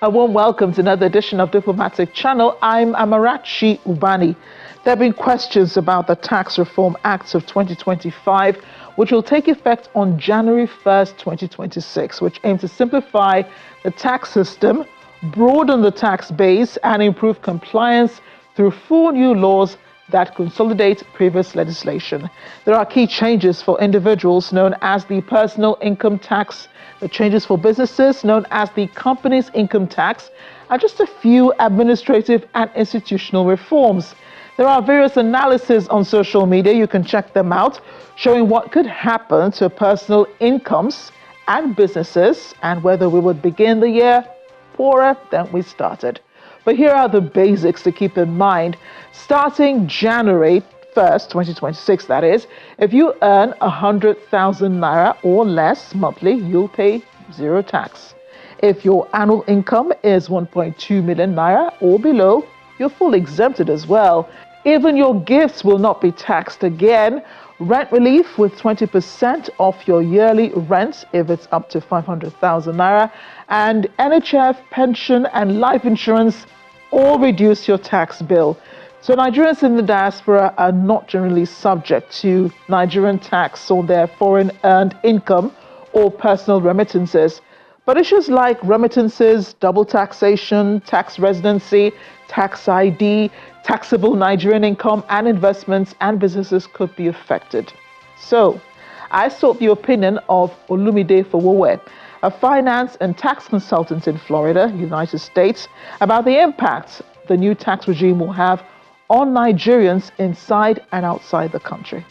A warm welcome to another edition of Diplomatic Channel. I'm Amarachi Ubani. There have been questions about the Tax Reform Act of 2025, which will take effect on January 1st, 2026, which aims to simplify the tax system, broaden the tax base, and improve compliance through 4 new laws that consolidate previous legislation. There are key changes for individuals known as the personal income tax, the changes for businesses known as the company's income tax, and just a few administrative and institutional reforms. There are various analyses on social media, you can check them out, showing what could happen to personal incomes and businesses and whether we would begin the year poorer than we started. But here are the basics to keep in mind. Starting January 1st, 2026, that is, if you earn 100,000 naira or less monthly, you'll pay 0 tax. If your annual income is 1.2 million naira or below, you're fully exempted as well. Even your gifts will not be taxed again. Rent relief with 20% off your yearly rent if it's up to 500,000 naira, and NHF, pension and life insurance all reduce your tax bill. So Nigerians in the diaspora are not generally subject to Nigerian tax on their foreign earned income or personal remittances. But issues like remittances, double taxation, tax residency, tax ID, taxable Nigerian income and investments and businesses could be affected. So I sought the opinion of Olumide Fowowe, a finance and tax consultant in Florida, United States, about the impact the new tax regime will have on Nigerians inside and outside the country.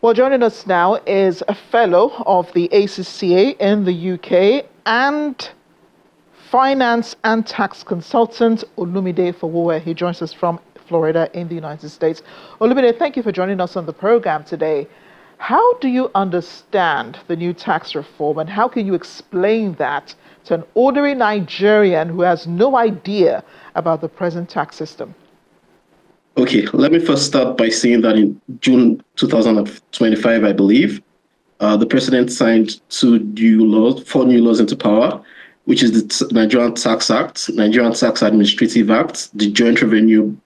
Well, joining us now is a fellow of the ACCA in the UK and finance and tax consultant Olumide Fowowe. He joins us from Florida in the United States. Olumide, thank you for joining us on the program today. How do you understand the new tax reform, and how can you explain that to an ordinary Nigerian who has no idea about the present tax system? Okay, let me first start by saying that in June 2025, I believe, the president signed 4 new laws into power, which is the Nigerian Tax Act, Nigerian Tax Administrative Act, the Joint Revenue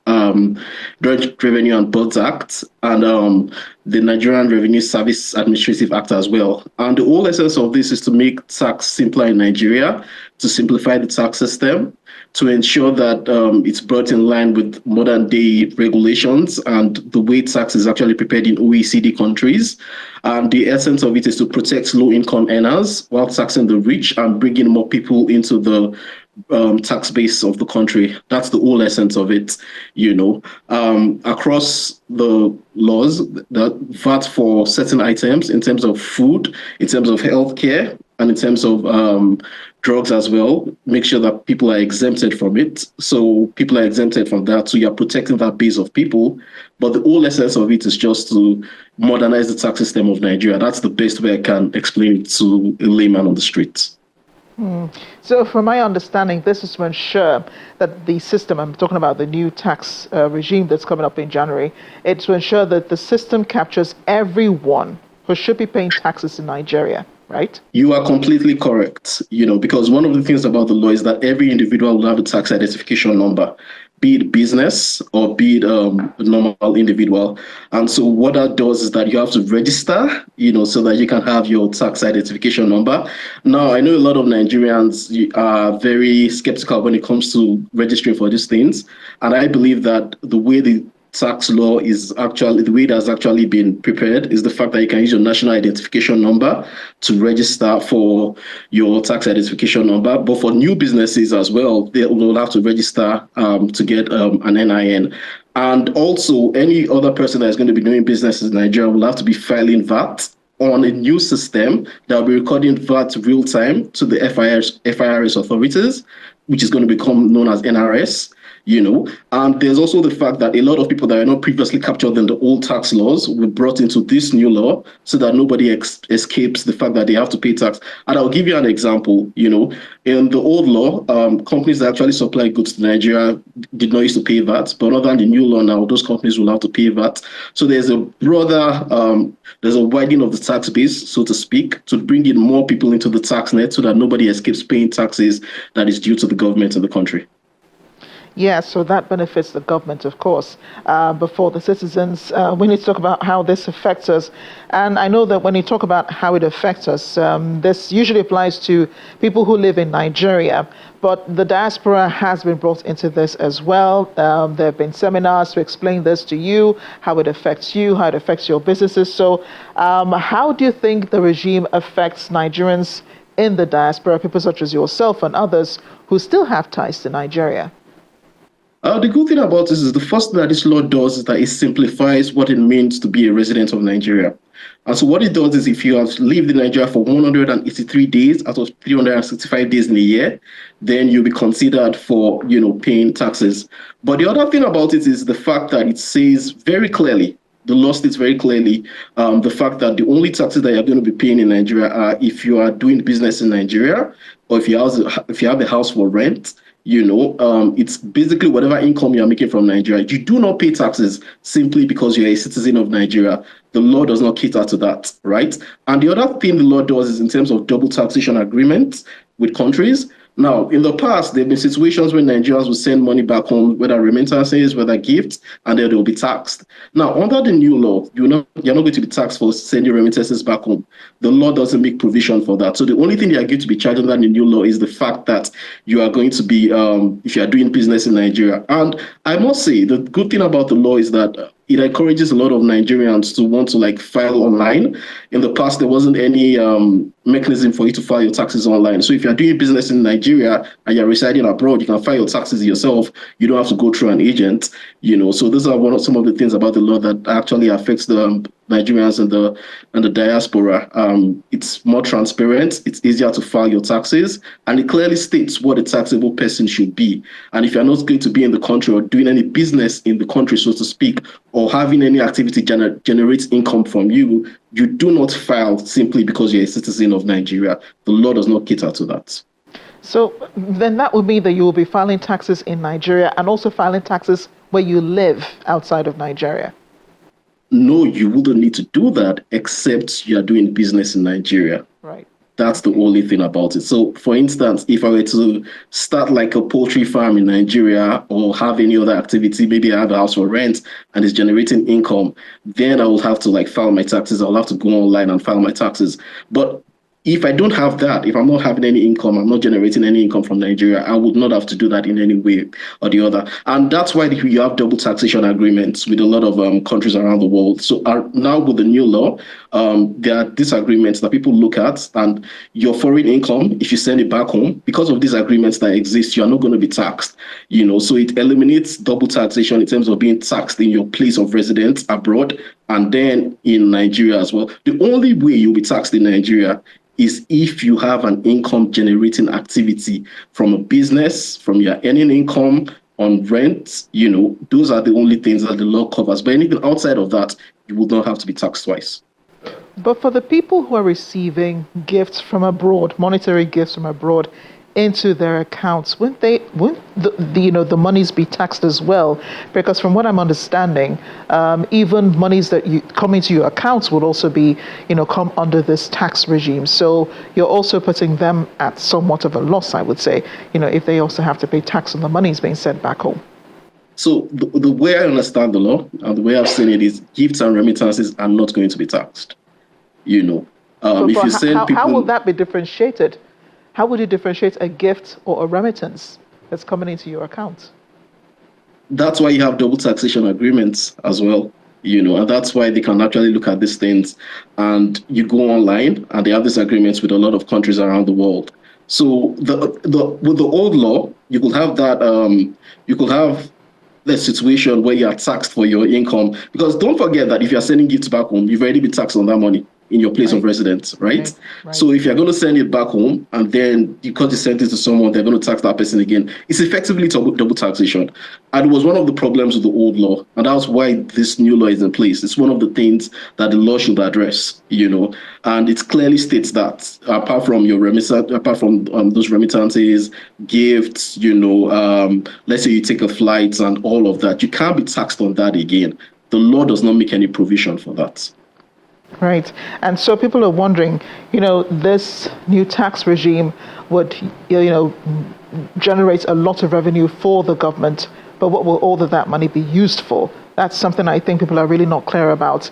and Boards Act, and the Nigerian Revenue Service Administrative Act as well. And the whole essence of this is to make tax simpler in Nigeria, to simplify the tax system, to ensure that it's brought in line with modern day regulations and the way tax is actually prepared in OECD countries. And the essence of it is to protect low income earners while taxing the rich and bringing more people into the tax base of the country. That's the whole essence of it, across the laws, the VAT for certain items in terms of food, in terms of healthcare, and in terms of drugs as well, make sure that people are exempted from it. So people are exempted from that. So you're protecting that base of people. But the whole essence of it is just to modernize the tax system of Nigeria. That's the best way I can explain it to a layman on the streets. So from my understanding, this is to ensure that the system, I'm talking about the new tax regime that's coming up in January, it's to ensure that the system captures everyone who should be paying taxes in Nigeria, right? You are completely correct, because one of the things about the law is that every individual will have a tax identification number, be it business or be it a normal individual. And so what that does is that you have to register, so that you can have your tax identification number. Now, I know a lot of Nigerians are very skeptical when it comes to registering for these things. And I believe that the way the tax law is actually, the way it has actually been prepared is the fact that you can use your national identification number to register for your tax identification number. But for new businesses as well, they will have to register to get an NIN. And also, any other person that is going to be doing business in Nigeria will have to be filing VAT on a new system that will be recording VAT real time to the FIRS authorities, which is going to become known as NRS. And there's also the fact that a lot of people that are not previously captured in the old tax laws were brought into this new law so that nobody escapes the fact that they have to pay tax. And I'll give you an example. In the old law, companies that actually supply goods to Nigeria did not used to pay VAT, but under the new law now, those companies will have to pay VAT. So there's a widening of the tax base, so to speak, to bring in more people into the tax net so that nobody escapes paying taxes that is due to the government in the country. Yeah, so that benefits the government, of course, but for the citizens, we need to talk about how this affects us. And I know that when you talk about how it affects us, this usually applies to people who live in Nigeria, but the diaspora has been brought into this as well. There have been seminars to explain this to you, how it affects you, how it affects your businesses. So how do you think the regime affects Nigerians in the diaspora, people such as yourself and others who still have ties to Nigeria? The good thing about this is the first thing that this law does is that it simplifies what it means to be a resident of Nigeria. And so what it does is if you have lived in Nigeria for 183 days out of 365 days in a year, then you'll be considered for, paying taxes. But the other thing about it is the fact that it says very clearly, the law states very clearly, the fact that the only taxes that you're going to be paying in Nigeria are if you are doing business in Nigeria or if you have a house for rent. It's basically whatever income you're making from Nigeria. You do not pay taxes simply because you're a citizen of Nigeria. The law does not cater to that, right? And the other thing the law does is in terms of double taxation agreements with countries. Now, in the past, there have been situations where Nigerians will send money back home, whether remittances, whether gifts, and then they'll be taxed. Now, under the new law, you're not going to be taxed for sending remittances back home. The law doesn't make provision for that. So the only thing they are going to be charged under the new law is the fact that you are going to be, if you are doing business in Nigeria. And I must say, the good thing about the law is that it encourages a lot of Nigerians to want to file online. In the past, there wasn't any mechanism for you to file your taxes online. So if you're doing business in Nigeria and you're residing abroad, you can file your taxes yourself. You don't have to go through an agent. So those are some of the things about the law that actually affects the Nigerians and the diaspora. It's more transparent. It's easier to file your taxes, and it clearly states what a taxable person should be. And if you're not going to be in the country or doing any business in the country, so to speak, or having any activity generates income from you, you do not file simply because you're a citizen of Nigeria. The law does not cater to that. So then that would mean that you will be filing taxes in Nigeria and also filing taxes where you live outside of Nigeria. No, you wouldn't need to do that except you are doing business in Nigeria. Right. That's the only thing about it. So, for instance, if I were to start a poultry farm in Nigeria or have any other activity, maybe I have a house for rent and it's generating income, then I will have to file my taxes. I'll have to go online and file my taxes. But if I don't have that, if I'm not having any income, I'm not generating any income from Nigeria, I would not have to do that in any way or the other. And that's why you have double taxation agreements with a lot of countries around the world. So now with the new law, there are disagreements that people look at, and your foreign income, if you send it back home, because of these agreements that exist, you are not going to be taxed. So it eliminates double taxation in terms of being taxed in your place of residence abroad and then in Nigeria as well. The only way you'll be taxed in Nigeria is if you have an income generating activity from a business, from your earning income on rent. Those are the only things that the law covers. But anything outside of that, you would not have to be taxed twice. But for the people who are receiving gifts from abroad, monetary gifts from abroad, into their accounts, wouldn't the monies be taxed as well? Because from what I'm understanding, even monies that come into your accounts would also be, come under this tax regime. So you're also putting them at somewhat of a loss, I would say, if they also have to pay tax on the monies being sent back home. So the way I understand the law and the way I've seen it is gifts and remittances are not going to be taxed. If you send people, how will that be differentiated? How would you differentiate a gift or a remittance that's coming into your account? That's why you have double taxation agreements as well, and that's why they can actually look at these things. And you go online and they have these agreements with a lot of countries around the world. So with the old law, you could have that, you could have the situation where you are taxed for your income. Because don't forget that if you're sending gifts back home, you've already been taxed on that money. in your place of residence, right? So if you're going to send it back home and then because you sent it to someone, they're going to tax that person again, it's effectively double taxation. And it was one of the problems with the old law. And that's why this new law is in place. It's one of the things that the law should address, and it clearly states that apart from those remittances, gifts, let's say you take a flight and all of that, you can't be taxed on that again. The law does not make any provision for that. Right. And so people are wondering, this new tax regime would, generate a lot of revenue for the government, but what will all of that money be used for? That's something I think people are really not clear about.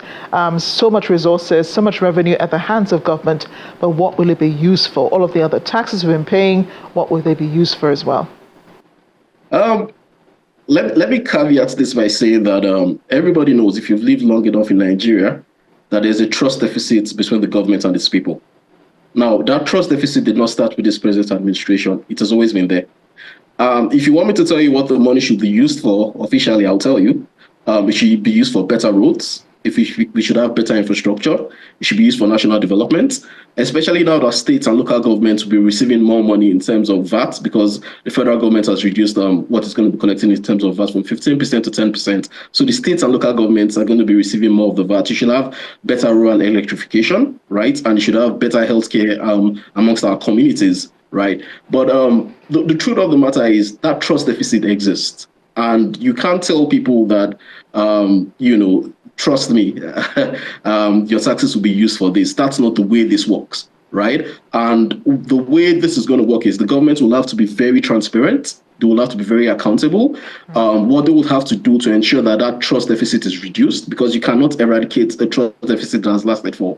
So much resources, so much revenue at the hands of government, but what will it be used for? All of the other taxes we've been paying, what will they be used for as well? Let me caveat this by saying that everybody knows, if you've lived long enough in Nigeria, that there's a trust deficit between the government and its people. Now, that trust deficit did not start with this present administration. It has always been there. If you want me to tell you what the money should be used for, officially, I'll tell you. It should be used for better roads. We should have better infrastructure. It should be used for national development, especially now that states and local governments will be receiving more money in terms of VAT, because the federal government has reduced what it's going to be collecting in terms of VAT from 15% to 10%. So the states and local governments are going to be receiving more of the VAT. You should have better rural electrification, right? And you should have better healthcare amongst our communities, right? But the truth of the matter is that trust deficit exists. And you can't tell people that, trust me, your taxes will be used for this. That's not the way this works, right? And the way this is going to work is the government will have to be very transparent. They will have to be very accountable. What they will have to do to ensure that that trust deficit is reduced, because you cannot eradicate a trust deficit that has lasted for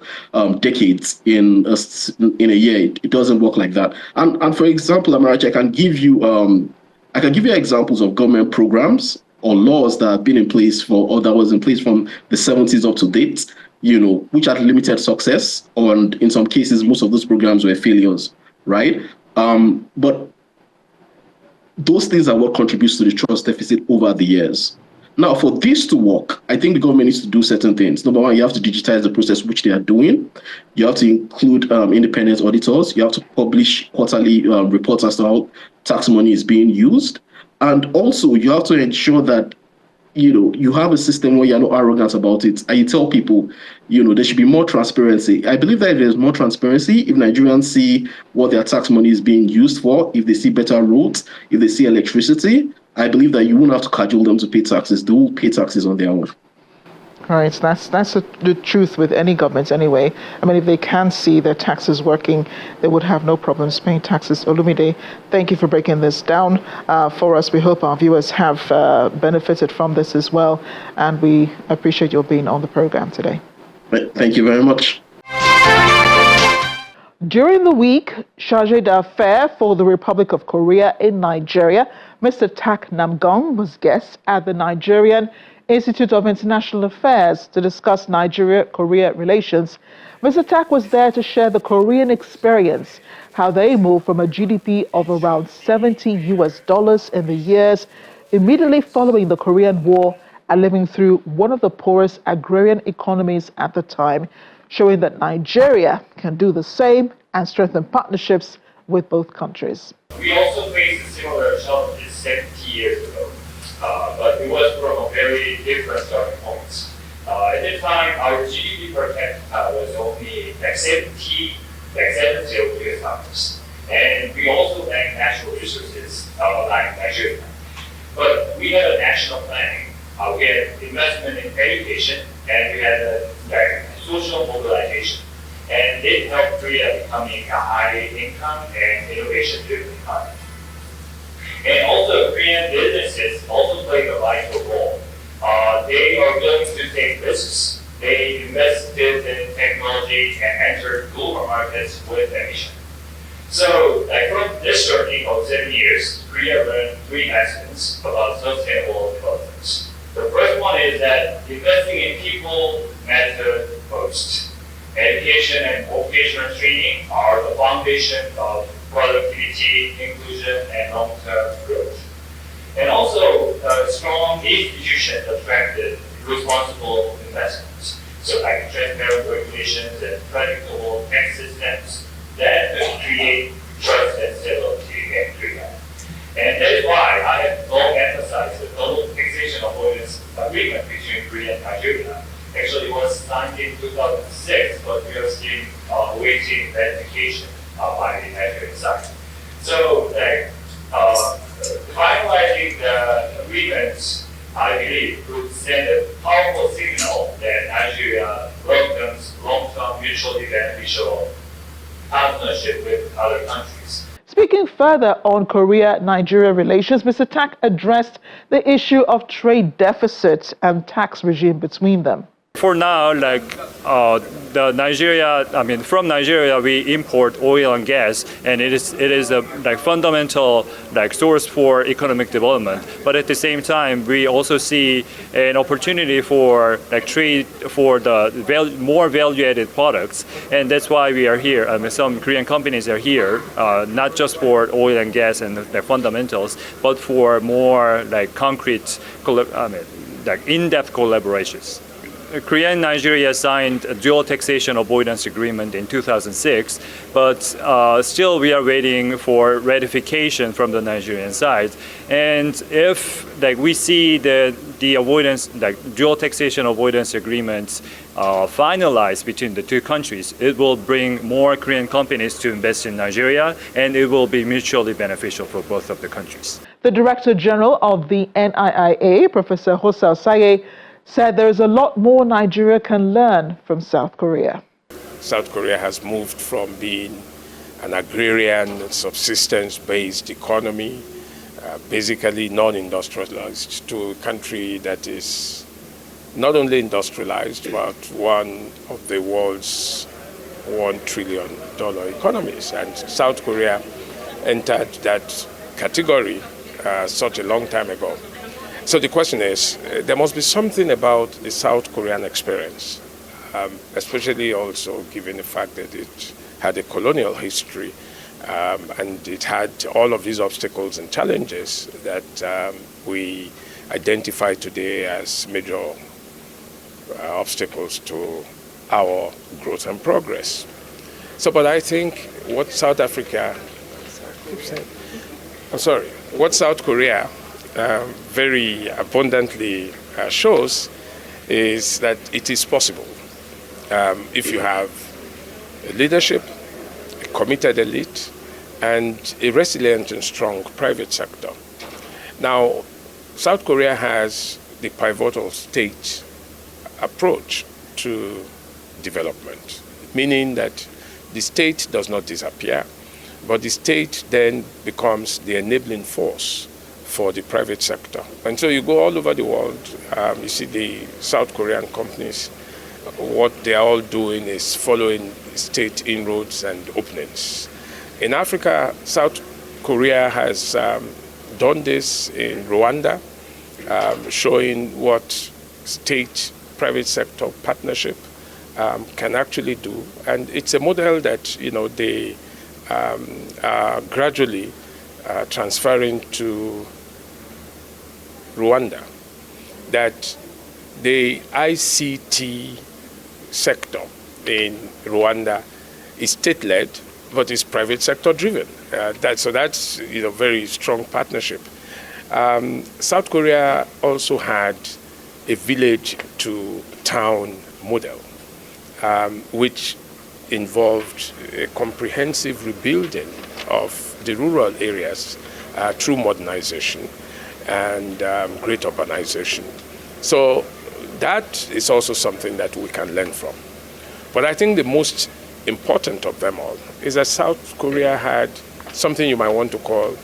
decades in a year. It doesn't work like that. And for example, Amarachi, I can give you examples of government programs or laws that have been in place that was in place from the 70s up to date, which had limited success, and in some cases, most of those programs were failures, right? But those things are what contributes to the trust deficit over the years. Now, for this to work, I think the government needs to do certain things. Number one, you have to digitize the process, which they are doing. You have to include independent auditors. You have to publish quarterly reports as to how tax money is being used. And also, you have to ensure that, you have a system where you're not arrogant about it. And you tell people, there should be more transparency. I believe that if there's more transparency, if Nigerians see what their tax money is being used for, if they see better roads, if they see electricity, I believe that you won't have to cajole them to pay taxes. They will pay taxes on their own. Right, that's the truth with any government anyway. I mean, if they can see their taxes working, they would have no problems paying taxes. Olumide, thank you for breaking this down for us. We hope our viewers have benefited from this as well, and we appreciate your being on the program today. Thank you very much. During the week, Chargé d'Affaires for the Republic of Korea in Nigeria, Mr. Tak Namgong, was guest at the Nigerian Institute of International Affairs to discuss Nigeria-Korea relations. Mr. Tak was there to share the Korean experience, how they moved from a GDP of around $70 in the years immediately following the Korean War and living through one of the poorest agrarian economies at the time, showing that Nigeria can do the same and strengthen partnerships with both countries. We also faced similar challenges 70 years ago, but it was from a very different starting point. At the time, our GDP per capita was only like 70 US dollars, and we also lacked natural resources like Nigeria. But we had a national planning. We had investment in education, and we had social mobilization. And it helped Korea becoming a high-income and innovation-driven economy. And also, Korean businesses also play a vital role. They are willing to take risks. They invested in technology and entered global markets with ambition. So, from this journey of 7 years, Korea learned 3 lessons about sustainable development. The first one is that investing in people matters most. Education and vocational training are the foundation of productivity, inclusion, and long-term growth. And also, strong institutions attracted responsible investments. So like transparent regulations and predictable tax systems that will create trust and stability in Korea. And that's why I have long emphasized the global taxation avoidance agreement between Korea and Nigeria. Actually, it was signed in 2006, but we are still awaiting ratification by the Nigerian side. So, finalizing the agreements, I believe, could send a powerful signal that Nigeria welcomes long-term mutually beneficial partnership with other countries. Speaking further on Korea-Nigeria relations, Mr. Tak addressed the issue of trade deficits and tax regime between them. For now, from Nigeria we import oil and gas, and it is a fundamental source for economic development. But at the same time, we also see an opportunity for trade for the more value-added products, and that's why we are here. Some Korean companies are here, not just for oil and gas and the fundamentals, but for more concrete, in-depth collaborations. Korea and Nigeria signed a dual taxation avoidance agreement in 2006, but still we are waiting for ratification from the Nigerian side. And if we see the avoidance, dual taxation avoidance agreements finalized between the two countries, it will bring more Korean companies to invest in Nigeria, and it will be mutually beneficial for both of the countries. The Director General of the NIIA, Professor Hossein Saye, said there is a lot more Nigeria can learn from South Korea. South Korea has moved from being an agrarian, subsistence-based economy, basically non-industrialized, to a country that is not only industrialized, but one of the world's $1 trillion economies. And South Korea entered that category such a long time ago. So the question is, there must be something about the South Korean experience, especially also given the fact that it had a colonial history and it had all of these obstacles and challenges that we identify today as major obstacles to our growth and progress. So, but I think what South Korea very abundantly shows is that it is possible if you have a leadership, a committed elite, and a resilient and strong private sector. Now, South Korea has the pivotal state approach to development, meaning that the state does not disappear, but the state then becomes the enabling force for the private sector. And so you go all over the world, you see the South Korean companies, what they are all doing is following state inroads and openings. In Africa, South Korea has done this in Rwanda, showing what state-private sector partnership can actually do. And it's a model that, they are gradually transferring to Rwanda, that the ICT sector in Rwanda is state-led, but is private sector driven. That's very strong partnership. South Korea also had a village to town model, which involved a comprehensive rebuilding of the rural areas through modernization and great urbanization. So that is also something that we can learn from. But I think the most important of them all is that South Korea had something you might want to call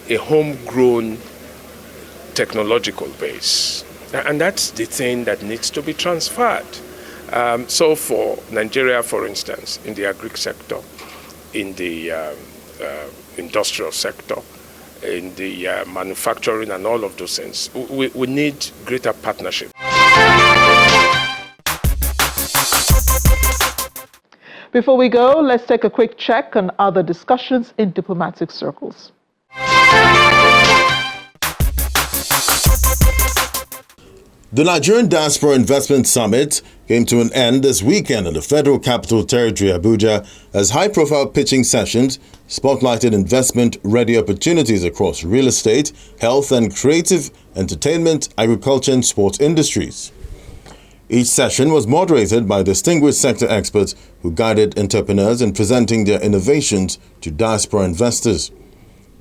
a homegrown technological base. And that's the thing that needs to be transferred. So for Nigeria, for instance, in the agri sector, in the industrial sector, in the manufacturing and all of those things, we need greater partnership. Before we go, let's take a quick check on other discussions in diplomatic circles. The Nigerian Diaspora Investment Summit came to an end this weekend in the Federal Capital Territory, Abuja, as high-profile pitching sessions spotlighted investment-ready opportunities across real estate, health and creative, entertainment, agriculture and sports industries. Each session was moderated by distinguished sector experts who guided entrepreneurs in presenting their innovations to diaspora investors.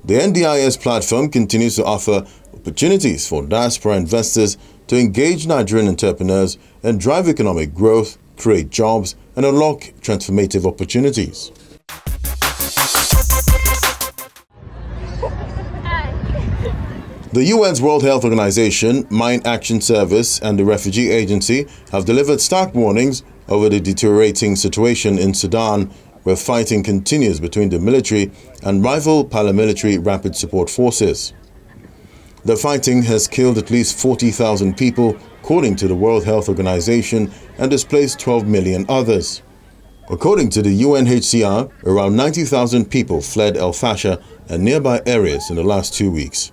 The NDIS platform continues to offer opportunities for diaspora investors to engage Nigerian entrepreneurs and drive economic growth, create jobs, and unlock transformative opportunities. The UN's World Health Organization, Mine Action Service, and the Refugee Agency have delivered stark warnings over the deteriorating situation in Sudan, where fighting continues between the military and rival paramilitary rapid support forces. The fighting has killed at least 40,000 people, according to the World Health Organization, and displaced 12 million others. According to the UNHCR, around 90,000 people fled El Fasher and nearby areas in the last 2 weeks.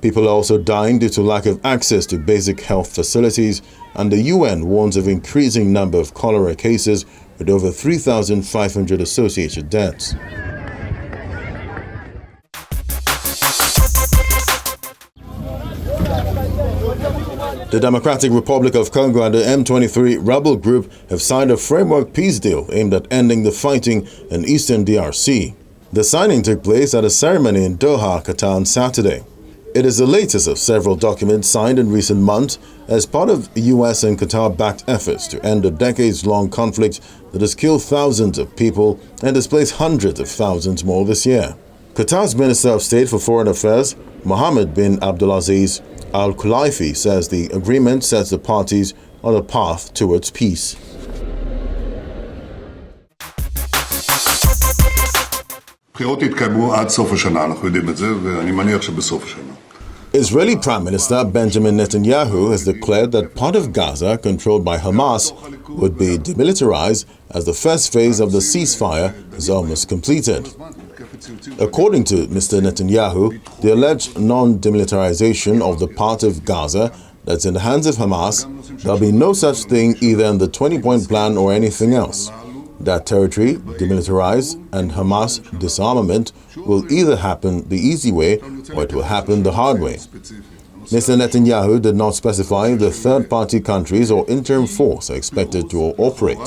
People are also dying due to lack of access to basic health facilities, and the UN warns of increasing number of cholera cases with over 3,500 associated deaths. The Democratic Republic of Congo and the M23 rebel group have signed a framework peace deal aimed at ending the fighting in eastern DRC. The signing took place at a ceremony in Doha, Qatar on Saturday. It is the latest of several documents signed in recent months as part of US and Qatar-backed efforts to end a decades-long conflict that has killed thousands of people and displaced hundreds of thousands more this year. Qatar's Minister of State for Foreign Affairs, Mohammed bin Abdulaziz Al Khulaifi, says the agreement sets the parties on a path towards peace. Israeli Prime Minister Benjamin Netanyahu has declared that part of Gaza controlled by Hamas would be demilitarized as the first phase of the ceasefire is almost completed. According to Mr. Netanyahu, the alleged non-demilitarization of the part of Gaza that's in the hands of Hamas, there'll be no such thing either in the 20-point plan or anything else. That territory, demilitarized, and Hamas disarmament will either happen the easy way or it will happen the hard way. Mr. Netanyahu did not specify the third-party countries or interim force are expected to operate.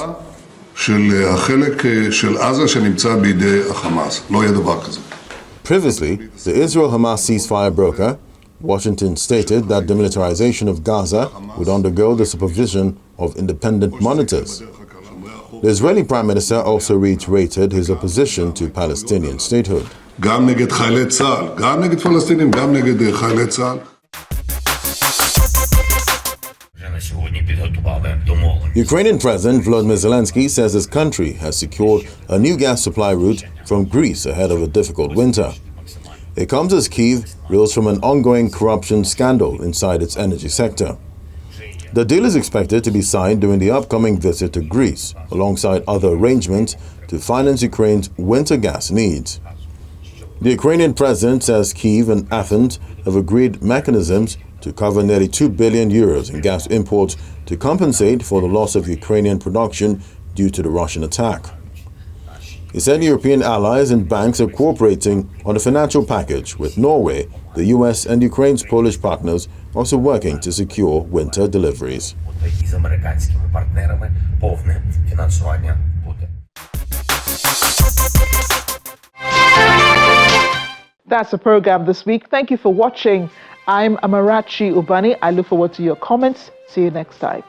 Previously, the Israel-Hamas ceasefire broker, Washington stated that demilitarization of Gaza would undergo the supervision of independent monitors. The Israeli Prime Minister also reiterated his opposition to Palestinian statehood. Ukrainian President Volodymyr Zelensky says his country has secured a new gas supply route from Greece ahead of a difficult winter. It comes as Kyiv reels from an ongoing corruption scandal inside its energy sector. The deal is expected to be signed during the upcoming visit to Greece, alongside other arrangements to finance Ukraine's winter gas needs. The Ukrainian president says Kyiv and Athens have agreed mechanisms to cover nearly 2 billion euros in gas imports to compensate for the loss of Ukrainian production due to the Russian attack. He said European allies and banks are cooperating on a financial package, with Norway, the US and Ukraine's Polish partners also working to secure winter deliveries. That's the program this week. Thank you for watching. I'm Amarachi Ubani. I look forward to your comments. See you next time.